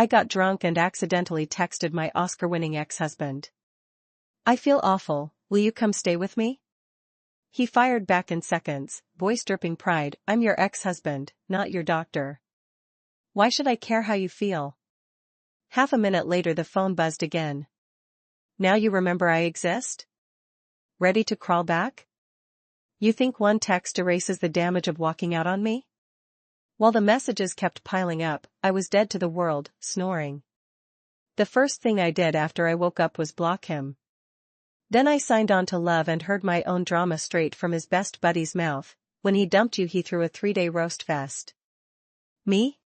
I got drunk and accidentally texted my Oscar-winning ex-husband. I feel awful, will you come stay with me? He fired back in seconds, voice dripping pride, I'm your ex-husband, not your doctor. Why should I care how you feel? Half a minute later the phone buzzed again. Now you remember I exist? Ready to crawl back? You think one text erases the damage of walking out on me? While the messages kept piling up, I was dead to the world, snoring. The first thing I did after I woke up was block him. Then I signed on to Love and heard my own drama straight from his best buddy's mouth. When he dumped you he threw a 3-day roast fest. Me?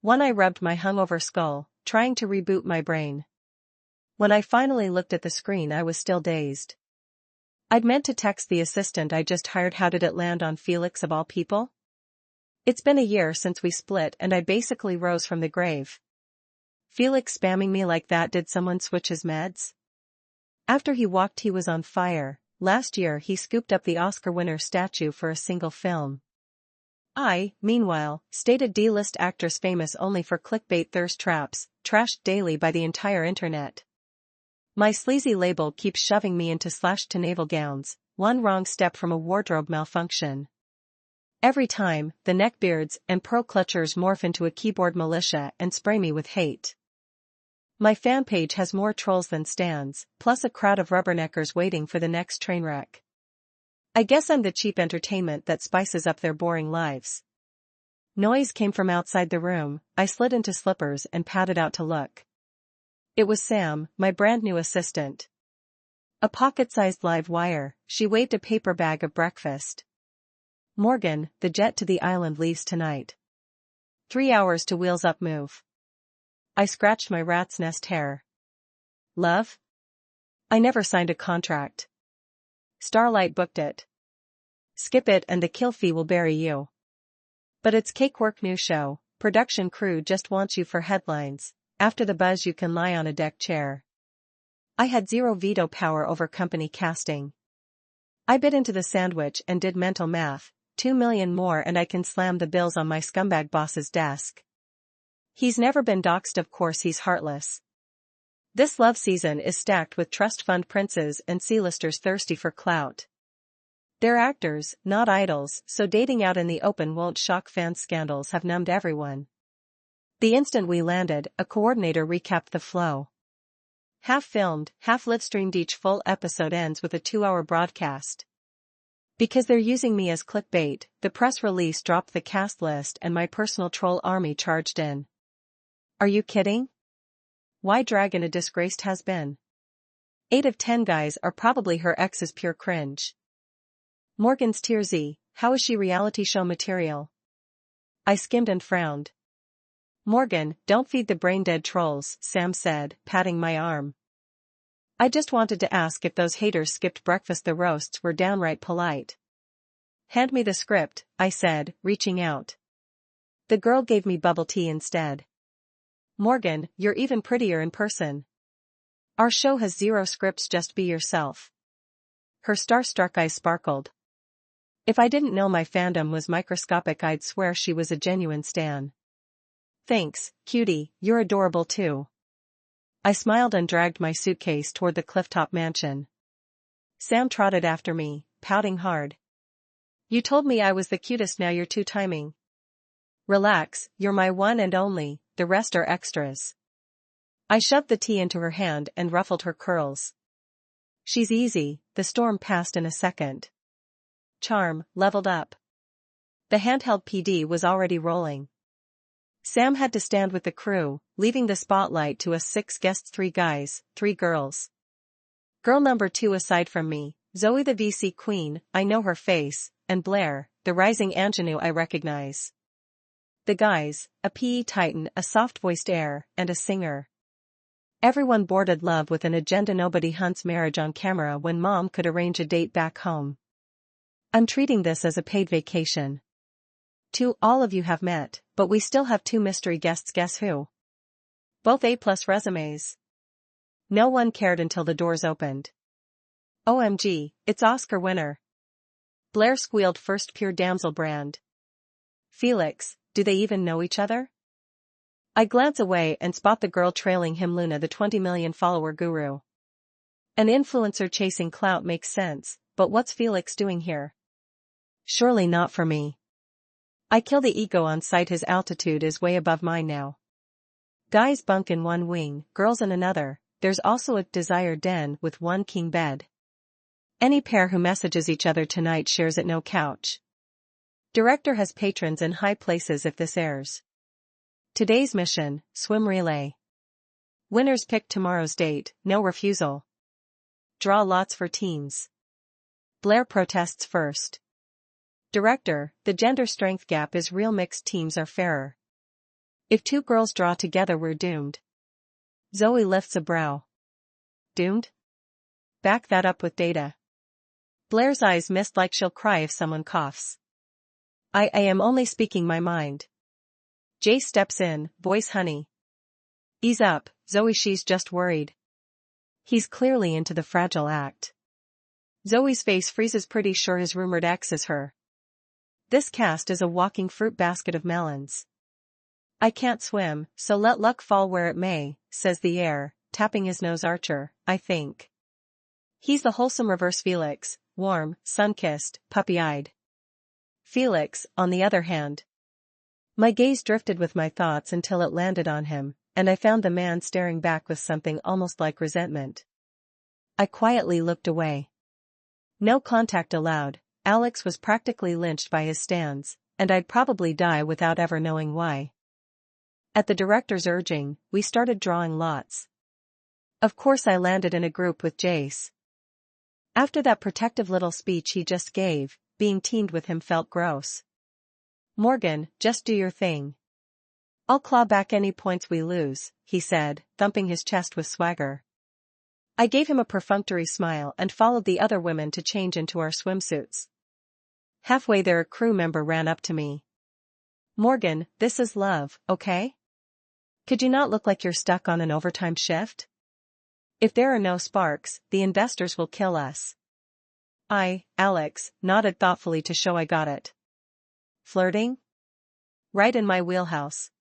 I rubbed my hungover skull, trying to reboot my brain. When I finally looked at the screen I was still dazed. I'd meant to text the assistant I just hired. How did it land on Felix of all people? It's been a year since we split and I basically rose from the grave. Felix spamming me like that. Did someone switch his meds? After he walked he was on fire. Last year he scooped up the Oscar winner statue for a single film. I, meanwhile, stayed a D-list actress famous only for clickbait thirst traps, trashed daily by the entire internet. My sleazy label keeps shoving me into slashed-to-navel gowns, one wrong step from a wardrobe malfunction. Every time, the neckbeards and pearl clutchers morph into a keyboard militia and spray me with hate. My fan page has more trolls than stans, plus a crowd of rubberneckers waiting for the next train wreck. I guess I'm the cheap entertainment that spices up their boring lives. Noise came from outside the room. I slid into slippers and padded out to look. It was Sam, my brand new assistant. A pocket-sized live wire, she waved a paper bag of breakfast. Morgan, the jet to the island leaves tonight. 3 hours to wheels up move. I scratched my rat's nest hair. Love? I never signed a contract. Starlight booked it. Skip it and the kill fee will bury you. But it's cakework. New show, production crew just wants you for headlines. After the buzz you can lie on a deck chair. I had zero veto power over company casting. I bit into the sandwich and did mental math, 2 million more and I can slam the bills on my scumbag boss's desk. He's never been doxxed, of course he's heartless. This love season is stacked with trust fund princes and C-listers thirsty for clout. They're actors, not idols, so dating out in the open won't shock. Fans. Scandals have numbed everyone. The instant we landed, a coordinator recapped the flow. Half filmed, half live-streamed. Each full episode ends with a 2-hour broadcast. Because they're using me as clickbait, the press release dropped the cast list and my personal troll army charged in. Are you kidding? Why drag in a disgraced has-been? 8 of 10 guys are probably her ex's. Pure cringe. Morgan's tearsy, how is she reality show material? I skimmed and frowned. Morgan, don't feed the brain-dead trolls, Sam said, patting my arm. I just wanted to ask if those haters skipped breakfast. The roasts were downright polite. Hand me the script, I said, reaching out. The girl gave me bubble tea instead. Morgan, you're even prettier in person. Our show has 0 scripts, just be yourself. Her star-struck eyes sparkled. If I didn't know my fandom was microscopic I'd swear she was a genuine stan. Thanks, cutie, you're adorable too. I smiled and dragged my suitcase toward the clifftop mansion. Sam trotted after me, pouting hard. You told me I was the cutest, now you're two-timing. Relax, you're my one and only, the rest are extras. I shoved the tea into her hand and ruffled her curls. She's easy, the storm passed in a second. Charm, leveled up. The handheld PD was already rolling. Sam had to stand with the crew, leaving the spotlight to us 6 guests, 3 guys, 3 girls. Girl number 2 aside from me, Zoe the VC queen, I know her face, and Blair, the rising ingenue I recognize. The guys, a PE titan, a soft-voiced heir, and a singer. Everyone boarded Love with an agenda. Nobody hunts marriage on camera when mom could arrange a date back home. I'm treating this as a paid vacation. 2 all of you have met, but we still have 2 mystery guests. Guess who? Both A+ resumes. No one cared until the doors opened. OMG, it's Oscar winner. Blair squealed first. Pure damsel brand. Felix, do they even know each other? I glance away and spot the girl trailing him, Luna, the 20 million follower guru. An influencer chasing clout makes sense, but what's Felix doing here? Surely not for me. I kill the ego on sight, his altitude is way above mine now. Guys bunk in one wing, girls in another, there's also a desired den with one king bed. Any pair who messages each other tonight shares it, no couch. Director has patrons in high places if this airs. Today's mission, swim relay. Winners pick tomorrow's date, no refusal. Draw lots for teams. Blair protests first. Director, the gender strength gap is real, mixed teams are fairer. If two girls draw together we're doomed. Zoe lifts a brow. Doomed? Back that up with data. Blair's eyes mist like she'll cry if someone coughs. I am only speaking my mind. Jay steps in, voice honey. Ease up, Zoe, she's just worried. He's clearly into the fragile act. Zoe's face freezes, pretty sure his rumored ex is her. This cast is a walking fruit basket of melons. I can't swim, so let luck fall where it may, says the heir, tapping his nose. Archer, I think. He's the wholesome reverse Felix, warm, sun-kissed, puppy-eyed. Felix, on the other hand. My gaze drifted with my thoughts until it landed on him, and I found the man staring back with something almost like resentment. I quietly looked away. No contact allowed. Alex was practically lynched by his stands, and I'd probably die without ever knowing why. At the director's urging, we started drawing lots. Of course I landed in a group with Jace. After that protective little speech he just gave, being teamed with him felt gross. Morgan, just do your thing. I'll claw back any points we lose, he said, thumping his chest with swagger. I gave him a perfunctory smile and followed the other women to change into our swimsuits. Halfway there a crew member ran up to me. Morgan, this is love, okay? Could you not look like you're stuck on an overtime shift? If there are no sparks, the investors will kill us. Alex, nodded thoughtfully to show I got it. Flirting? Right in my wheelhouse.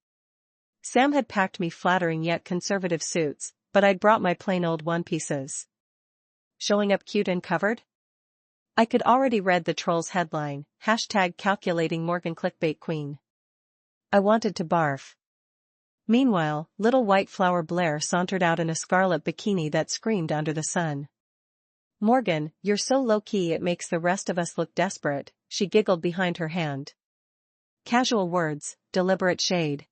Sam had packed me flattering yet conservative suits, but I'd brought my plain old one-pieces. Showing up cute and covered? I could already read the troll's headline, #calculating Morgan clickbait queen. I wanted to barf. Meanwhile, little white flower Blair sauntered out in a scarlet bikini that screamed under the sun. Morgan, you're so low-key it makes the rest of us look desperate, she giggled behind her hand. Casual words, deliberate shade.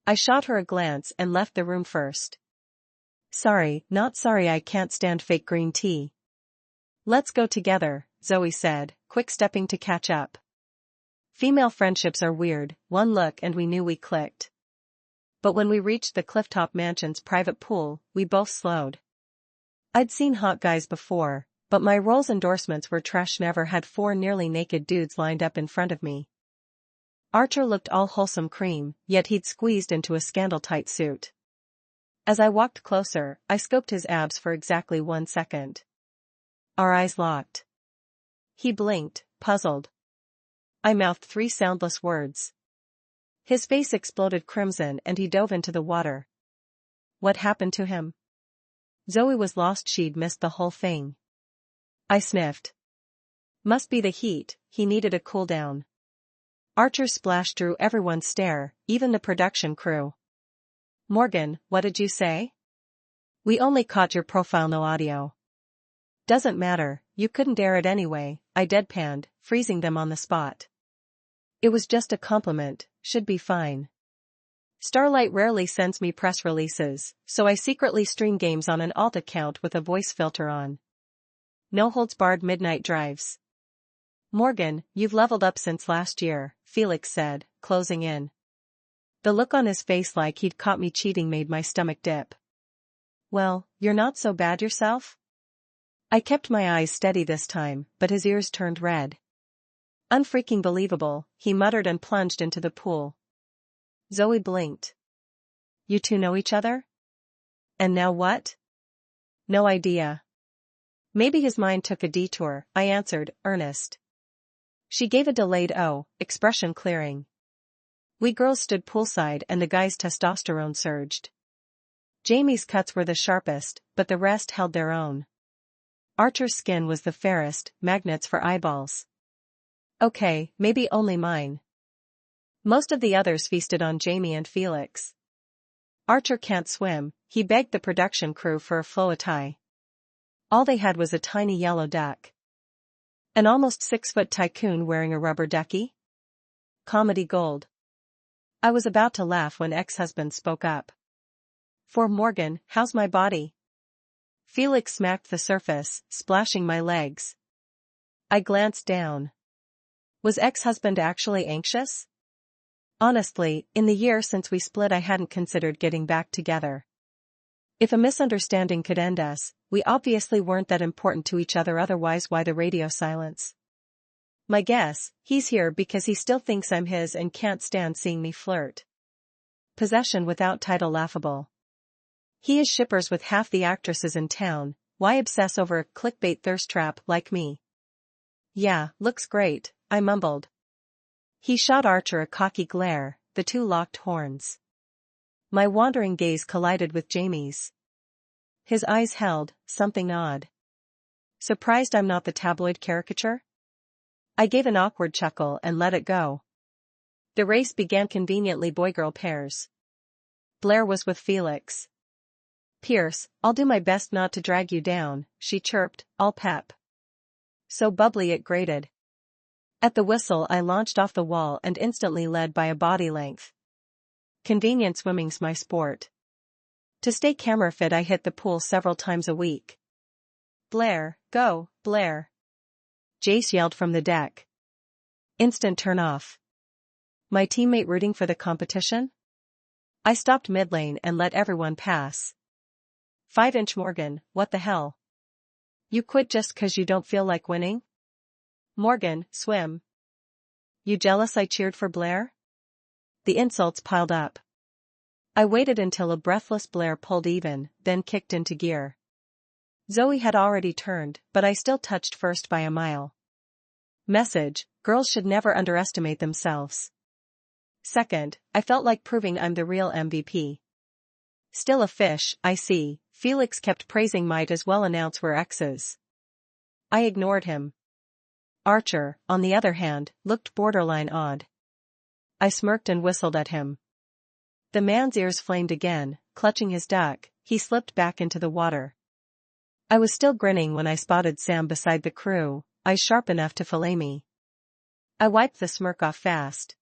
I shot her a glance and left the room first. Sorry, not sorry, I can't stand fake green tea. Let's go together, Zoe said, quick-stepping to catch up. Female friendships are weird, one look and we knew we clicked. But when we reached the Clifftop Mansion's private pool, we both slowed. I'd seen hot guys before, but my Rolls endorsements were trash. Never had four nearly naked dudes lined up in front of me. Archer looked all wholesome cream, yet he'd squeezed into a scandal-tight suit. As I walked closer, I scoped his abs for exactly 1 second. Our eyes locked. He blinked, puzzled. I mouthed 3 soundless words. His face exploded crimson and he dove into the water. What happened to him? Zoe was lost, she'd missed the whole thing. I sniffed. Must be the heat, he needed a cool down. Archer's splash drew everyone's stare, even the production crew. Morgan, what did you say? We only caught your profile, no audio. Doesn't matter, you couldn't air it anyway, I deadpanned, freezing them on the spot. It was just a compliment, should be fine. Starlight rarely sends me press releases, so I secretly stream games on an alt account with a voice filter on. No holds barred midnight drives. Morgan, you've leveled up since last year, Felix said, closing in. The look on his face like he'd caught me cheating made my stomach dip. Well, you're not so bad yourself? I kept my eyes steady this time, but his ears turned red. Unfreaking believable, he muttered and plunged into the pool. Zoe blinked. You two know each other? And now what? No idea. Maybe his mind took a detour, I answered, earnest. She gave a delayed expression clearing. We girls stood poolside and the guys' testosterone surged. Jamie's cuts were the sharpest, but the rest held their own. Archer's skin was the fairest, magnets for eyeballs. Okay, maybe only mine. Most of the others feasted on Jamie and Felix. Archer can't swim, he begged the production crew for a floa tie. All they had was a tiny yellow duck. An almost 6-foot tycoon wearing a rubber ducky? Comedy gold. I was about to laugh when ex-husband spoke up. For Morgan, how's my body? Felix smacked the surface, splashing my legs. I glanced down. Was ex-husband actually anxious? Honestly, in the year since we split I hadn't considered getting back together. If a misunderstanding could end us, we obviously weren't that important to each other, otherwise why the radio silence? My guess, he's here because he still thinks I'm his and can't stand seeing me flirt. Possession without title laughable. He is shippers with half the actresses in town, why obsess over a clickbait thirst trap like me? Yeah, looks great, I mumbled. He shot Archer a cocky glare, the two locked horns. My wandering gaze collided with Jamie's. His eyes held, something odd. Surprised I'm not the tabloid caricature? I gave an awkward chuckle and let it go. The race began conveniently boy-girl pairs. Blair was with Felix. Pierce, I'll do my best not to drag you down, she chirped, all pep. So bubbly it grated. At the whistle I launched off the wall and instantly led by a body length. Convenient swimming's my sport. To stay camera fit I hit the pool several times a week. Blair, go, Blair. Jace yelled from the deck. Instant turn off. My teammate rooting for the competition? I stopped mid-lane and let everyone pass. 5-inch Morgan, what the hell? You quit just 'cause you don't feel like winning? Morgan, swim. You jealous I cheered for Blair? The insults piled up. I waited until a breathless Blair pulled even, then kicked into gear. Zoe had already turned, but I still touched first by a mile. Message, girls should never underestimate themselves. Second, I felt like proving I'm the real MVP. Still a fish, I see, Felix kept praising might as well announce we're exes. I ignored him. Archer, on the other hand, looked borderline odd. I smirked and whistled at him. The man's ears flamed again, clutching his duck, he slipped back into the water. I was still grinning when I spotted Sam beside the crew, eyes sharp enough to fillet me. I wiped the smirk off fast.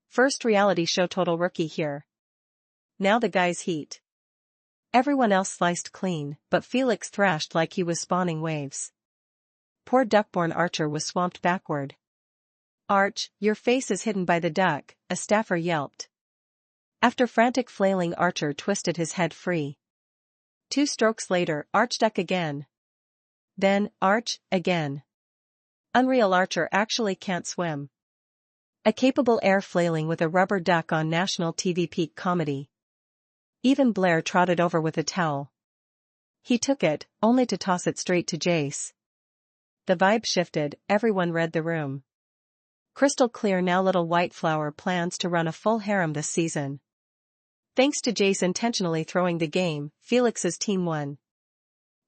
First reality show total rookie here. Now the guy's heat. Everyone else sliced clean, but Felix thrashed like he was spawning waves. Poor duck-born Archer was swamped backward. Arch, your face is hidden by the duck, a staffer yelped. After frantic flailing Archer twisted his head free. 2 strokes later, Arch duck again. Then, Arch, again. Unreal Archer actually can't swim. A capable air flailing with a rubber duck on national TV peak comedy. Even Blair trotted over with a towel. He took it, only to toss it straight to Jace. The vibe shifted, everyone read the room. Crystal clear now. Little White Flower plans to run a full harem this season. Thanks to Jace intentionally throwing the game, Felix's team won.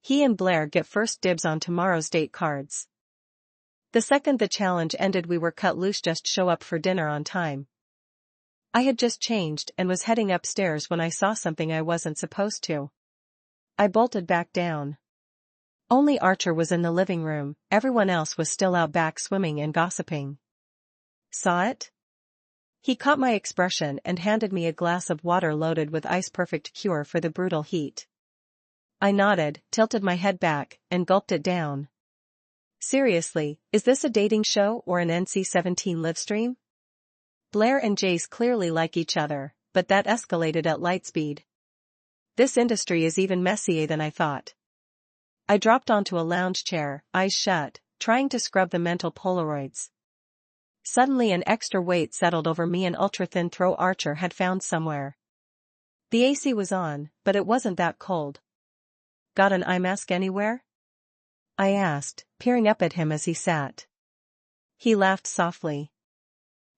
He and Blair get first dibs on tomorrow's date cards. The second the challenge ended we were cut loose. Just show up for dinner on time. I had just changed and was heading upstairs when I saw something I wasn't supposed to. I bolted back down. Only Archer was in the living room, everyone else was still out back swimming and gossiping. Saw it? He caught my expression and handed me a glass of water loaded with ice-perfect cure for the brutal heat. I nodded, tilted my head back, and gulped it down. Seriously, is this a dating show or an NC-17 livestream? Blair and Jace clearly like each other, but that escalated at light speed. This industry is even messier than I thought. I dropped onto a lounge chair, eyes shut, trying to scrub the mental Polaroids. Suddenly an extra weight settled over me. An ultra-thin throw Archer had found somewhere. The AC was on, but it wasn't that cold. Got an eye mask anywhere? I asked, peering up at him as he sat. He laughed softly.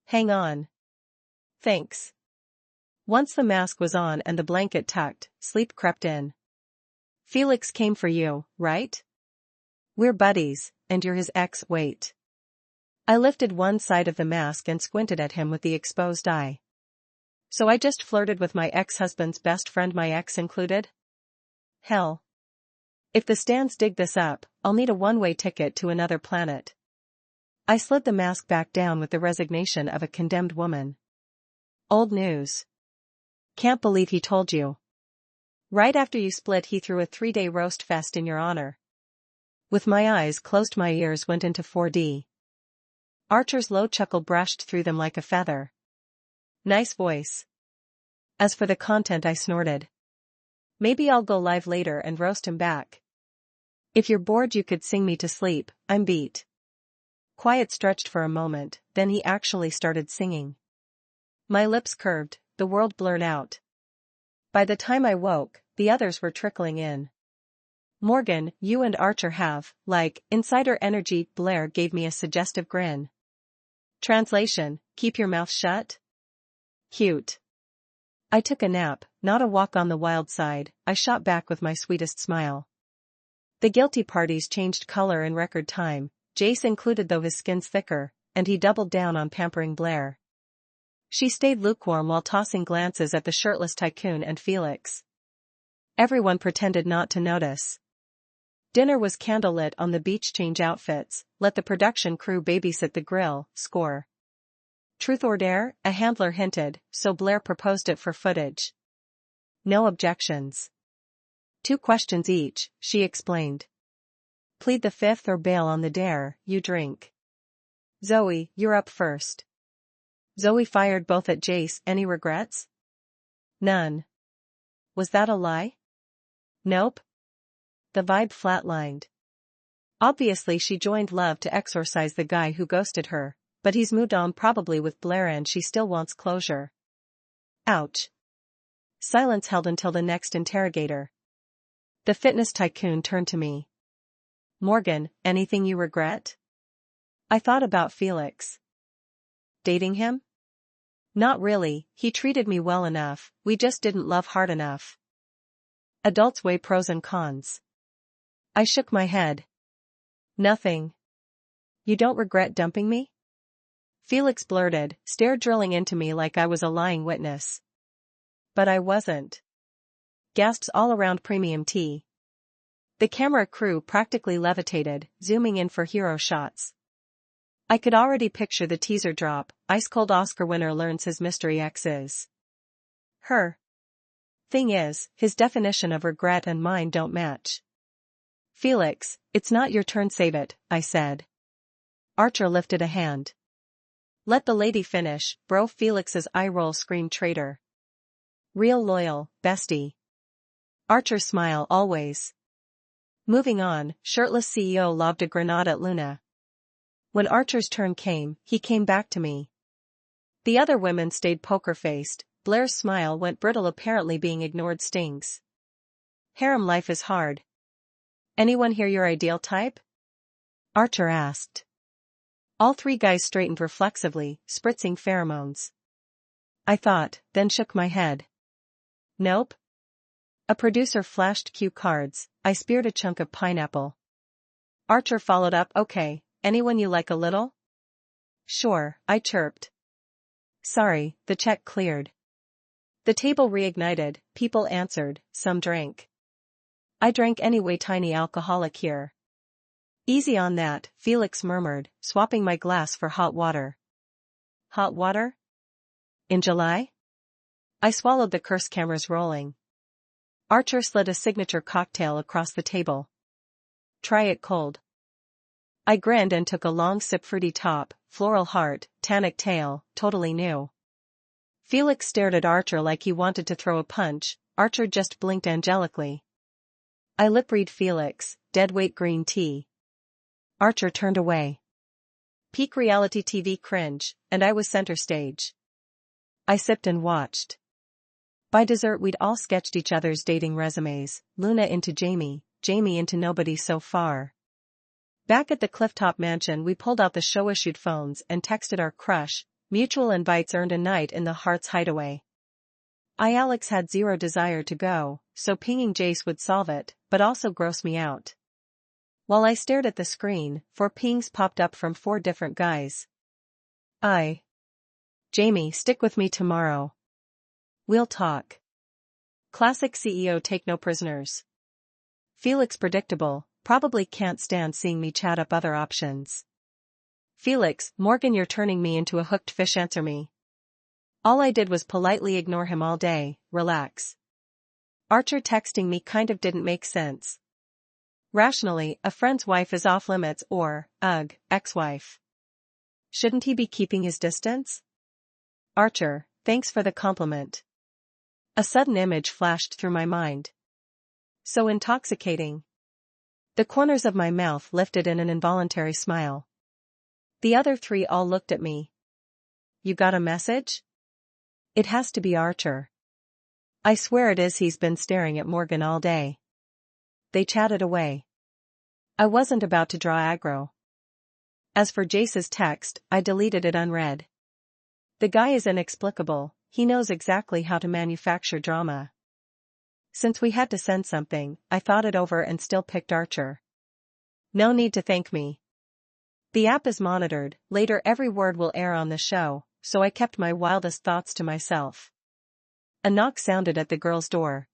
Hang on. Thanks. Once the mask was on and the blanket tucked, sleep crept in. Felix came for you, right? We're buddies, and you're his ex. Wait. I lifted one side of the mask and squinted at him with the exposed eye. So I just flirted with my ex-husband's best friend, my ex included? Hell. If the stands dig this up, I'll need a one-way ticket to another planet. I slid the mask back down with the resignation of a condemned woman. Old news. Can't believe he told you. Right after you split, he threw a 3-day roast fest in your honor. With my eyes closed, my ears went into 4D. Archer's low chuckle brushed through them like a feather. Nice voice. As for the content, I snorted. Maybe I'll go live later and roast him back. If you're bored, you could sing me to sleep. I'm beat. Quiet stretched for a moment, then he actually started singing. My lips curved, the world blurred out. By the time I woke, the others were trickling in. Morgan, you and Archer have, like, insider energy. Blair gave me a suggestive grin. Translation, keep your mouth shut? Cute. I took a nap, not a walk on the wild side, I shot back with my sweetest smile. The guilty parties changed color in record time, Jace included, though his skin's thicker, and he doubled down on pampering Blair. She stayed lukewarm while tossing glances at the shirtless tycoon and Felix. Everyone pretended not to notice. Dinner was candlelit on the beach. Change outfits, let the production crew babysit the grill, score. Truth or dare, a handler hinted, so Blair proposed it for footage. No objections. 2 questions each, she explained. Plead the 5th or bail on the dare, you drink. Zoe, you're up first. Zoe fired both at Jace. Any regrets? None. Was that a lie? Nope. The vibe flatlined. Obviously she joined love to exorcise the guy who ghosted her, but he's moved on, probably with Blair, and she still wants closure. Ouch. Silence held until the next interrogator. The fitness tycoon turned to me. Morgan, anything you regret? I thought about Felix. Dating him? Not really, he treated me well enough, we just didn't love hard enough. Adults weigh pros and cons. I shook my head. Nothing. You don't regret dumping me? Felix blurted, stare drilling into me like I was a lying witness. But I wasn't. Gasps all around. Premium tea. The camera crew practically levitated, zooming in for hero shots. I could already picture the teaser drop. Ice-cold Oscar winner learns his mystery ex is her. Thing is, his definition of regret and mine don't match. Felix, it's not your turn, save it, I said. Archer lifted a hand. Let the lady finish, bro. Felix's eye roll screamed traitor. Real loyal, bestie. Archer's smile always. Moving on, shirtless CEO lobbed a grenade at Luna. When Archer's turn came, he came back to me. The other women stayed poker-faced. Blair's smile went brittle, apparently being ignored stings. Harem life is hard. Anyone here your ideal type? Archer asked. All 3 guys straightened reflexively, spritzing pheromones. I thought, then shook my head. Nope. A producer flashed cue cards. I speared a chunk of pineapple. Archer followed up, okay, anyone you like a little? Sure, I chirped. Sorry, the check cleared. The table reignited, people answered, some drank. I drank anyway, tiny alcoholic here. Easy on that, Felix murmured, swapping my glass for hot water. Hot water? In July? I swallowed, the curse cameras rolling. Archer slid a signature cocktail across the table. Try it cold. I grinned and took a long sip. Fruity top, floral heart, tannic tail, totally new. Felix stared at Archer like he wanted to throw a punch. Archer just blinked angelically. I lip-read Felix, deadweight green tea. Archer turned away. Peak reality TV cringe, and I was center stage. I sipped and watched. By dessert we'd all sketched each other's dating resumes, Luna into Jamie, Jamie into nobody so far. Back at the Clifftop mansion we pulled out the show-issued phones and texted our crush, Mutual invites earned a night in the Heart's hideaway. Alex had zero desire to go, so pinging Jace would solve it, but also gross me out. While I stared at the screen, 4 pings popped up from 4 different guys. Jamie, stick with me tomorrow. We'll talk. Classic CEO take no prisoners. Felix predictable, probably can't stand seeing me chat up other options. Felix, Morgan, you're turning me into a hooked fish, answer me. All I did was politely ignore him all day, relax. Archer texting me kind of didn't make sense. Rationally, a friend's wife is off limits or, ugh, ex-wife. Shouldn't he be keeping his distance? Archer, thanks for the compliment. A sudden image flashed through my mind. So intoxicating. The corners of my mouth lifted in an involuntary smile. The other 3 all looked at me. You got a message? It has to be Archer. I swear it is, he's been staring at Morgan all day. They chatted away. I wasn't about to draw aggro. As for Jace's text, I deleted it unread. The guy is inexplicable, he knows exactly how to manufacture drama. Since we had to send something, I thought it over and still picked Archer. No need to thank me. The app is monitored, later every word will air on the show, so I kept my wildest thoughts to myself. A knock sounded at the girl's door.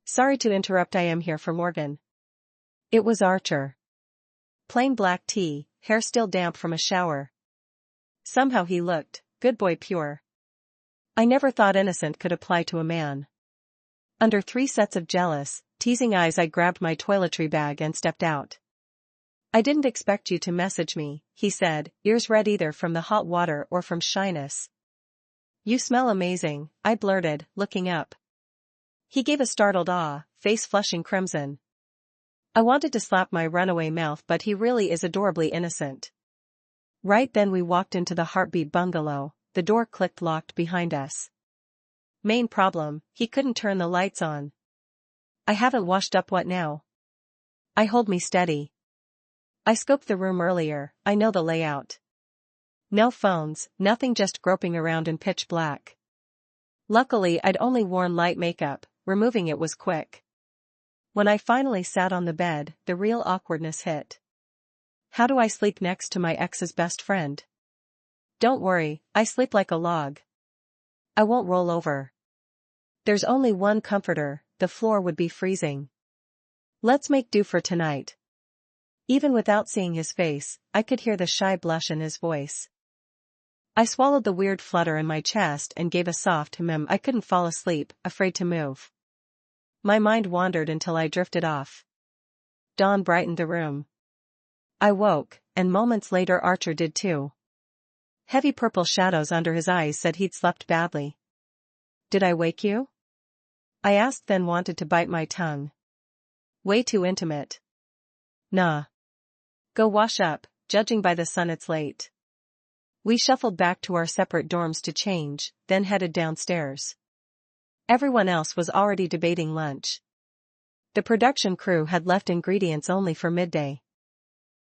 Sorry to interrupt, I am here for Morgan. It was Archer. Plain black tee, hair still damp from a shower. Somehow he looked, good boy pure. I never thought innocent could apply to a man. Under 3 sets of jealous, teasing eyes I grabbed my toiletry bag and stepped out. I didn't expect you to message me, he said, ears red either from the hot water or from shyness. You smell amazing, I blurted, looking up. He gave a startled ah, face flushing crimson. I wanted to slap my runaway mouth, but he really is adorably innocent. Right then we walked into the Heartbeat bungalow, the door clicked locked behind us. Main problem, he couldn't turn the lights on. I haven't washed up, what now? I hold me steady. I scoped the room earlier, I know the layout. No phones, nothing, just groping around in pitch black. Luckily I'd only worn light makeup, removing it was quick. When I finally sat on the bed, the real awkwardness hit. How do I sleep next to my ex's best friend? Don't worry, I sleep like a log. I won't roll over. There's only one comforter, the floor would be freezing. Let's make do for tonight. Even without seeing his face, I could hear the shy blush in his voice. I swallowed the weird flutter in my chest and gave a soft mmm. I couldn't fall asleep, afraid to move. My mind wandered until I drifted off. Dawn brightened the room. I woke, and moments later Archer did too. Heavy purple shadows under his eyes said he'd slept badly. Did I wake you? I asked, then wanted to bite my tongue. Way too intimate. Nah. Go wash up, judging by the sun it's late. We shuffled back to our separate dorms to change, then headed downstairs. Everyone else was already debating lunch. The production crew had left ingredients only for midday.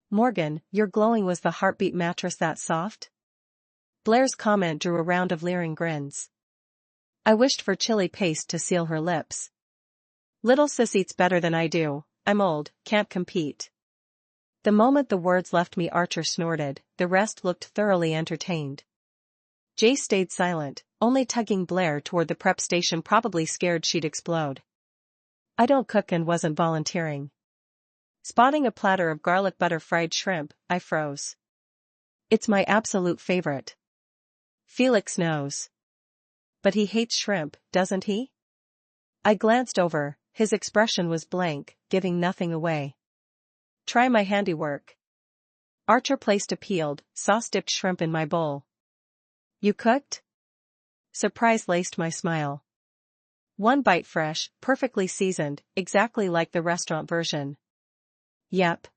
Morgan, you're glowing. Was the Heartbeat mattress that soft? Blair's comment drew a round of leering grins. I wished for chili paste to seal her lips. Little sis eats better than I do, I'm old, can't compete. The moment the words left me, Archer snorted, the rest looked thoroughly entertained. Jay stayed silent, only tugging Blair toward the prep station, probably scared she'd explode. I don't cook and wasn't volunteering. Spotting a platter of garlic butter fried shrimp, I froze. It's my absolute favorite. Felix knows. But he hates shrimp, doesn't he? I glanced over, his expression was blank, giving nothing away. Try my handiwork. Archer placed a peeled, sauce-dipped shrimp in my bowl. You cooked? Surprise laced my smile. One bite fresh, perfectly seasoned, exactly like the restaurant version. Yep.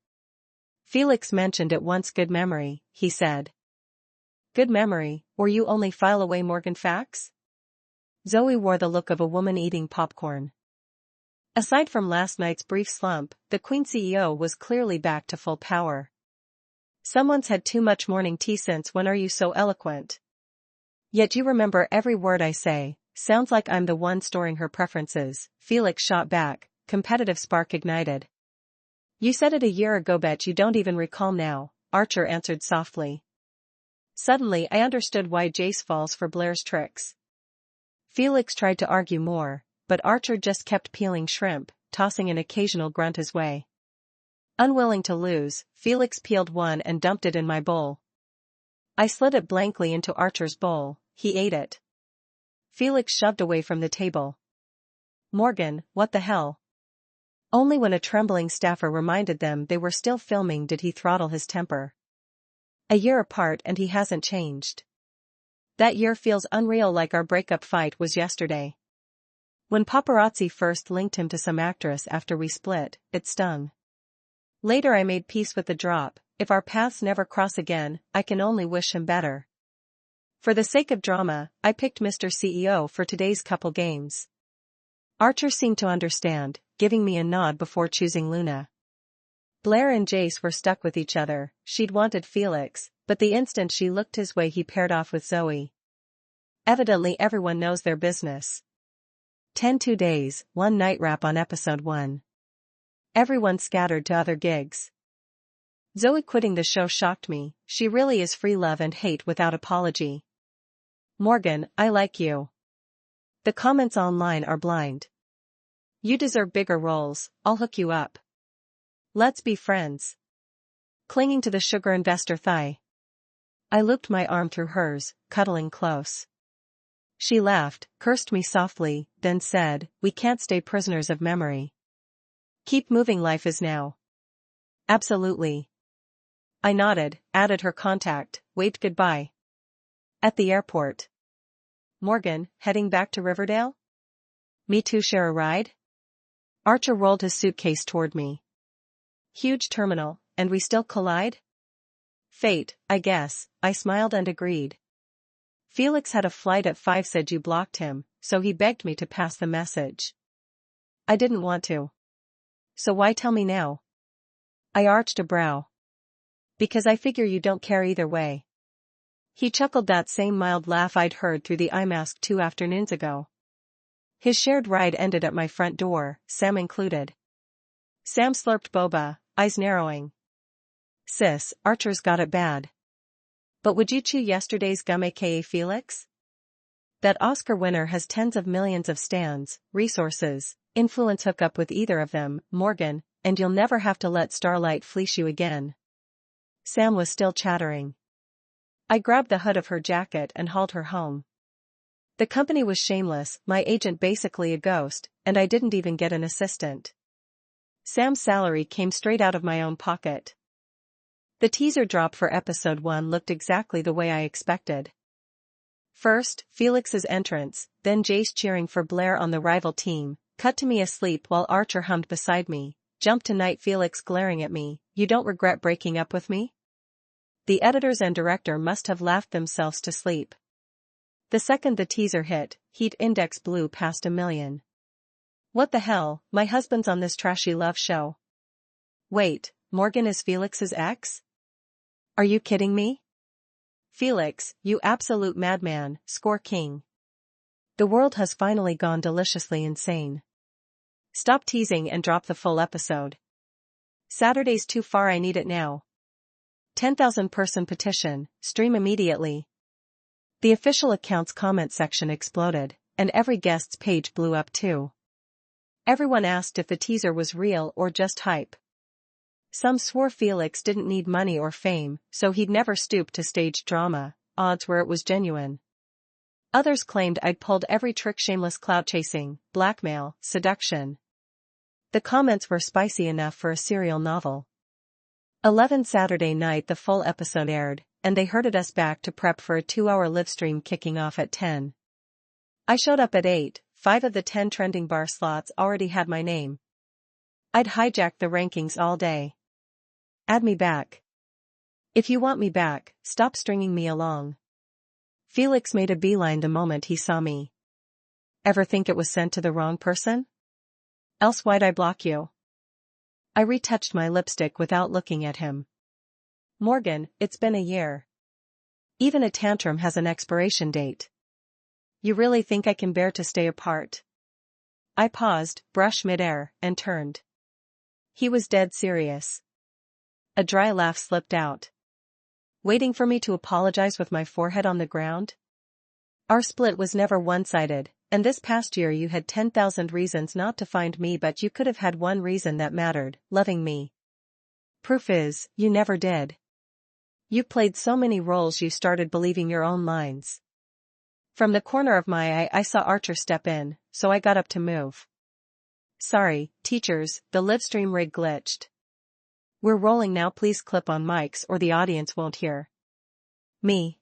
Felix mentioned it once. Good memory, he said. Good memory, or you only file away Morgan facts? Zoe wore the look of a woman eating popcorn. Aside from last night's brief slump, the Queen CEO was clearly back to full power. Someone's had too much morning tea. Since when are you so eloquent? Yet you remember every word I say. Sounds like I'm the one storing her preferences, Felix shot back, competitive spark ignited. You said it a year ago, bet you don't even recall now, Archer answered softly. Suddenly I understood why Jace falls for Blair's tricks. Felix tried to argue more, but Archer just kept peeling shrimp, tossing an occasional grunt his way. Unwilling to lose, Felix peeled one and dumped it in my bowl. I slid it blankly into Archer's bowl. He ate it. Felix shoved away from the table. Morgan, what the hell? Only when a trembling staffer reminded them they were still filming did he throttle his temper. A year apart and he hasn't changed. That year feels unreal, like our breakup fight was yesterday. When paparazzi first linked him to some actress after we split, it stung. Later I made peace with the drop. If our paths never cross again, I can only wish him better. For the sake of drama, I picked Mr. CEO for today's couple games. Archer seemed to understand, giving me a nod before choosing Luna. Blair and Jace were stuck with each other. She'd wanted Felix, but the instant she looked his way he paired off with Zoe. Evidently everyone knows their business. 2 days, one night wrap on episode 1. Everyone scattered to other gigs. Zoe quitting the show shocked me. She really is free love and hate without apology. Morgan, I like you. The comments online are blind. You deserve bigger roles, I'll hook you up. Let's be friends. Clinging to the sugar investor thigh. I looped my arm through hers, cuddling close. She laughed, cursed me softly, then said, we can't stay prisoners of memory. Keep moving, life is now. Absolutely. I nodded, added her contact, waved goodbye. At the airport. Morgan, heading back to Riverdale? Me too, share a ride? Archer rolled his suitcase toward me. Huge terminal, and we still collide? Fate, I guess, I smiled and agreed. Felix had a flight at 5, said you blocked him, so he begged me to pass the message. I didn't want to. So why tell me now? I arched a brow. Because I figure you don't care either way. He chuckled, that same mild laugh I'd heard through the eye mask 2 afternoons ago. His shared ride ended at my front door, Sam included. Sam slurped boba, eyes narrowing. Sis, Archer's got it bad. But would you chew yesterday's gum, aka Felix? That Oscar winner has tens of millions of stans, resources, influence. Hook up with either of them, Morgan, and you'll never have to let Starlight fleece you again. Sam was still chattering. I grabbed the hood of her jacket and hauled her home. The company was shameless, my agent basically a ghost, and I didn't even get an assistant. Sam's salary came straight out of my own pocket. The teaser drop for episode 1 looked exactly the way I expected. First, Felix's entrance, then Jace cheering for Blair on the rival team, cut to me asleep while Archer hummed beside me, jump to night Felix glaring at me, you don't regret breaking up with me? The editors and director must have laughed themselves to sleep. The second the teaser hit, heat index blew past 1 million. What the hell, my husband's on this trashy love show. Wait, Morgan is Felix's ex? Are you kidding me? Felix, you absolute madman, score king. The world has finally gone deliciously insane. Stop teasing and drop the full episode. Saturday's too far, I need it now. 10,000 person petition, stream immediately. The official account's comment section exploded, and every guest's page blew up too. Everyone asked if the teaser was real or just hype. Some swore Felix didn't need money or fame, so he'd never stoop to stage drama, odds were it was genuine. Others claimed I'd pulled every trick: shameless clout chasing, blackmail, seduction. The comments were spicy enough for a serial novel. 11 Saturday night the full episode aired, and they herded us back to prep for a 2-hour livestream kicking off at 10. I showed up at 8, 5 of the 10 trending bar slots already had my name. I'd hijacked the rankings all day. Add me back. If you want me back, stop stringing me along. Felix made a beeline the moment he saw me. Ever think it was sent to the wrong person? Else why'd I block you? I retouched my lipstick without looking at him. Morgan, it's been a year. Even a tantrum has an expiration date. You really think I can bear to stay apart? I paused, brushed midair, and turned. He was dead serious. A dry laugh slipped out. Waiting for me to apologize with my forehead on the ground? Our split was never one-sided, and this past year you had 10,000 reasons not to find me, but you could have had one reason that mattered: loving me. Proof is, you never did. You played so many roles you started believing your own lines. From the corner of my eye I saw Archer step in, so I got up to move. Sorry, teachers, the livestream rig glitched. We're rolling now, please clip on mics or the audience won't hear me.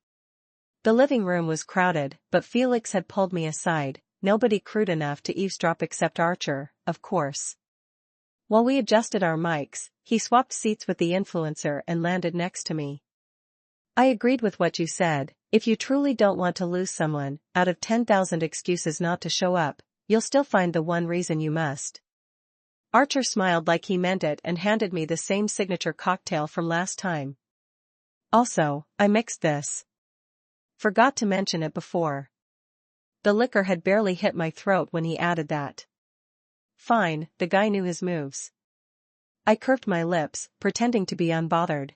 The living room was crowded, but Felix had pulled me aside, nobody crude enough to eavesdrop except Archer, of course. While we adjusted our mics, he swapped seats with the influencer and landed next to me. I agreed with what you said. If you truly don't want to lose someone, out of 10,000 excuses not to show up, you'll still find the one reason you must. Archer smiled like he meant it and handed me the same signature cocktail from last time. Also, I mixed this. Forgot to mention it before. The liquor had barely hit my throat when he added that. Fine, the guy knew his moves. I curved my lips, pretending to be unbothered.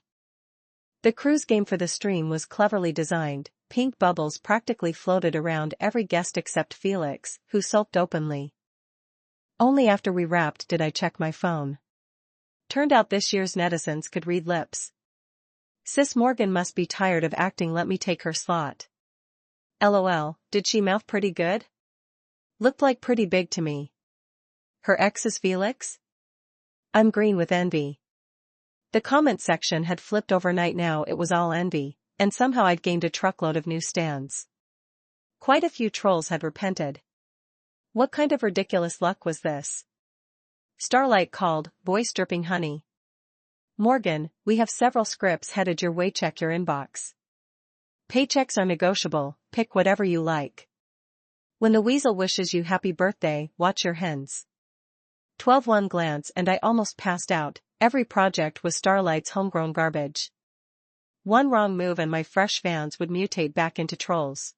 The cruise game for the stream was cleverly designed. Pink bubbles practically floated around every guest except Felix, who sulked openly. Only after we wrapped did I check my phone. Turned out this year's netizens could read lips. Sis Morgan must be tired of acting, let me take her slot. LOL, did she mouth pretty good? Looked like pretty big to me. Her ex is Felix? I'm green with envy. The comment section had flipped overnight, now it was all envy, and somehow I'd gained a truckload of new stands. Quite a few trolls had repented. What kind of ridiculous luck was this? Starlight called, voice dripping honey. Morgan, we have several scripts headed your way, check your inbox. Paychecks are negotiable, pick whatever you like. When the weasel wishes you happy birthday, watch your hens. 12-1 glance and I almost passed out. Every project was Starlight's homegrown garbage. One wrong move and my fresh fans would mutate back into trolls.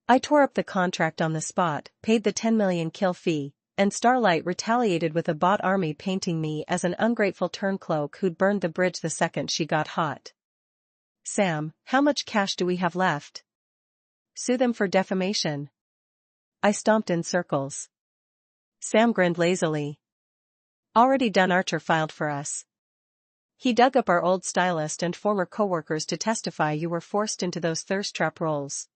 I tore up the contract on the spot, paid the 10 million kill fee, and Starlight retaliated with a bot army painting me as an ungrateful turncloak who'd burned the bridge the second she got hot. Sam, how much cash do we have left? Sue them for defamation. I stomped in circles. Sam grinned lazily. Already done, Archer filed for us. He dug up our old stylist and former co-workers to testify you were forced into those thirst trap roles.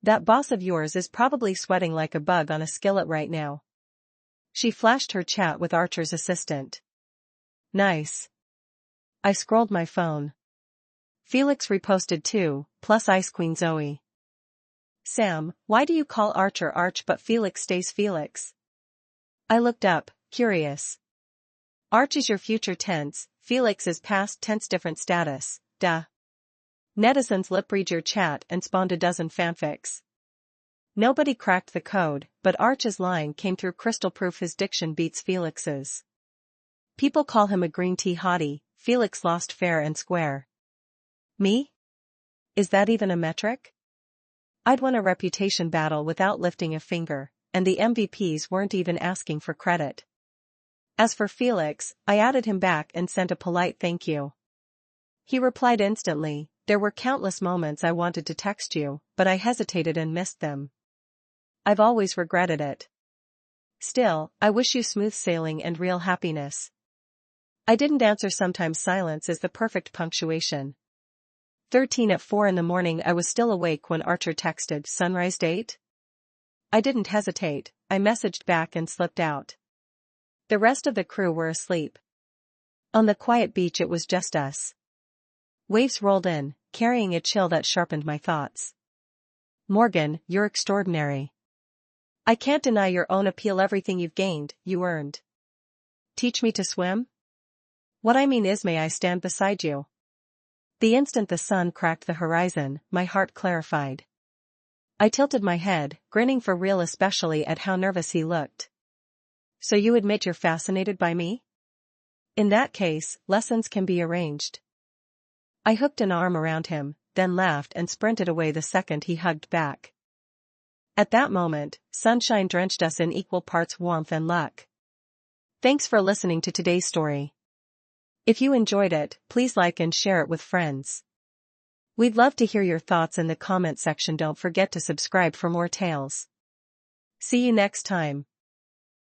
That boss of yours is probably sweating like a bug on a skillet right now. She flashed her chat with Archer's assistant. Nice. I scrolled my phone. Felix reposted too, plus Ice Queen Zoe. Sam, why do you call Archer Arch but Felix stays Felix? I looked up, curious. Arch is your future tense, Felix is past tense, different status, duh. Netizens lip read your chat and spawned a dozen fanfics. Nobody cracked the code, but Arch's line came through crystal proof, his diction beats Felix's. People call him a green tea hottie, Felix lost fair and square. Me? Is that even a metric? I'd won a reputation battle without lifting a finger, and the MVPs weren't even asking for credit. As for Felix, I added him back and sent a polite thank you. He replied instantly, there were countless moments I wanted to text you, but I hesitated and missed them. I've always regretted it. Still, I wish you smooth sailing and real happiness. I didn't answer. Sometimes silence is the perfect punctuation. 13 at 4 in the morning. I was still awake when Archer texted, sunrise date? I didn't hesitate, I messaged back and slipped out. The rest of the crew were asleep. On the quiet beach it was just us. Waves rolled in, carrying a chill that sharpened my thoughts. Morgan, you're extraordinary. I can't deny your own appeal. Everything you've gained, you earned. Teach me to swim? What I mean is, may I stand beside you? The instant the sun cracked the horizon, my heart clarified. I tilted my head, grinning for real, especially at how nervous he looked. So you admit you're fascinated by me? In that case, lessons can be arranged. I hooked an arm around him, then laughed and sprinted away the second he hugged back. At that moment, sunshine drenched us in equal parts warmth and luck. Thanks for listening to today's story. If you enjoyed it, please like and share it with friends. We'd love to hear your thoughts in the comment section. Don't forget to subscribe for more tales. See you next time.